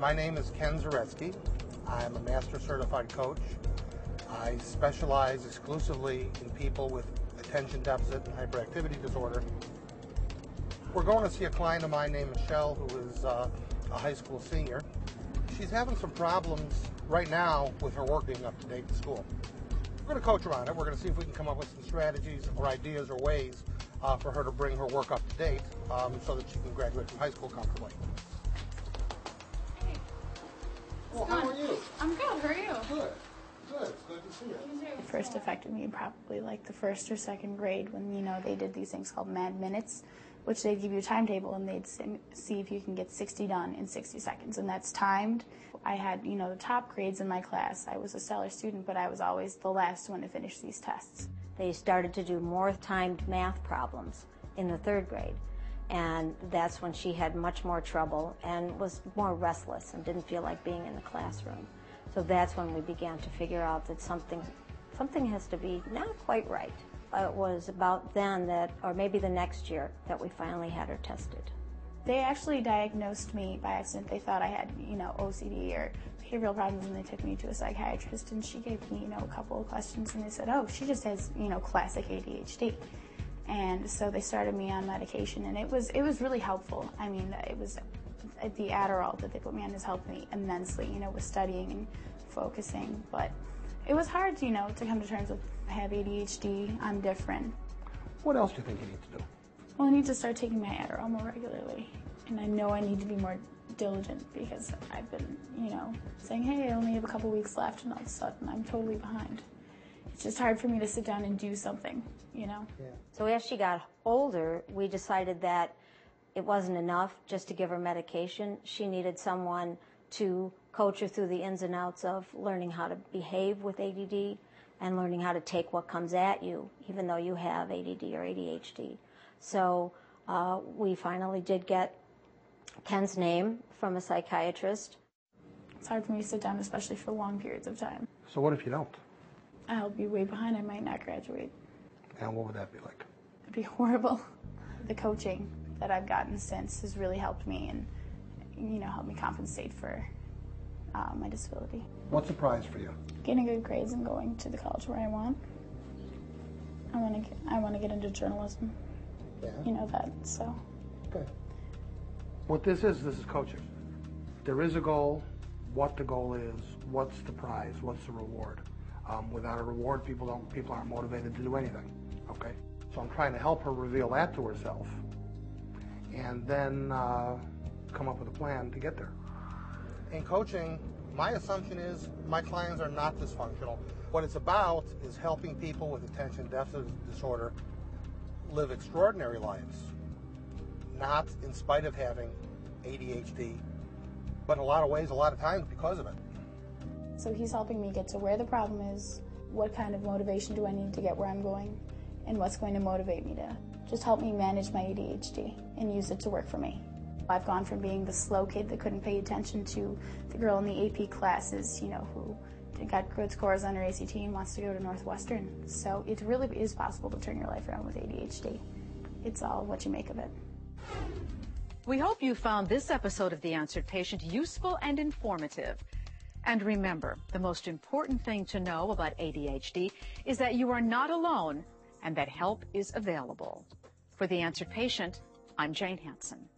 My name is Ken Zaretzky. I'm a Master Certified Coach. I specialize exclusively in people with attention deficit and hyperactivity disorder. We're going to see a client of mine named Michelle, who is a high school senior. She's having some problems right now with her work being up to date in school. We're going to coach her on it. We're going to see if we can come up with some strategies or ideas or ways for her to bring her work up to date so that she can graduate from high school comfortably. Hey. Well, how are you? I'm good. How are you? Good. Good. It's good to see you. It first affected me probably like the first or second grade when, they did these things called mad minutes, which they'd give you a timetable and they'd see if you can get 60 done in 60 seconds, and that's timed. I had, the top grades in my class. I was a stellar student, but I was always the last one to finish these tests. They started to do more timed math problems in the third grade, and that's when she had much more trouble and was more restless and didn't feel like being in the classroom. So that's when we began to figure out that something has to be not quite right. It was about then that, or maybe the next year, that we finally had her tested. They actually diagnosed me by accident. They thought I had, OCD or behavioral problems, and they took me to a psychiatrist, and she gave me, a couple of questions, and they said, oh, she just has, classic ADHD. And so they started me on medication, and it was really helpful. I mean, it was the Adderall that they put me on has helped me immensely, with studying and focusing. But it was hard, to come to terms with I have ADHD, I'm different. What else do you think you need to do? Well, I need to start taking my Adderall more regularly. And I know I need to be more diligent because I've been, saying, hey, I only have a couple weeks left, and all of a sudden I'm totally behind. It's just hard for me to sit down and do something, Yeah. So as she got older, we decided that it wasn't enough just to give her medication. She needed someone to coach her through the ins and outs of learning how to behave with ADD and learning how to take what comes at you, even though you have ADD or ADHD. So we finally did get Ken's name from a psychiatrist. It's hard for me to sit down, especially for long periods of time. So what if you don't? I'll be way behind. I might not graduate. And what would that be like? It'd be horrible. The coaching that I've gotten since has really helped me and, helped me compensate for my disability. What's the prize for you? Getting good grades and going to the college where I want. I want to get into journalism. Yeah. You know that, so. Okay. What this is coaching. There is a goal, what the goal is, what's the prize, what's the reward. Without a reward, people aren't motivated to do anything, okay? So I'm trying to help her reveal that to herself and then come up with a plan to get there. In coaching, my assumption is my clients are not dysfunctional. What it's about is helping people with attention deficit disorder live extraordinary lives, not in spite of having ADHD, but in a lot of ways, a lot of times because of it. So he's helping me get to where the problem is, what kind of motivation do I need to get where I'm going, and what's going to motivate me to just help me manage my ADHD and use it to work for me. I've gone from being the slow kid that couldn't pay attention to the girl in the AP classes, who got good scores on her ACT and wants to go to Northwestern. So it really is possible to turn your life around with ADHD. It's all what you make of it. We hope you found this episode of The Answered Patient useful and informative. And remember, the most important thing to know about ADHD is that you are not alone and that help is available. For The Answered Patient, I'm Jane Hansen.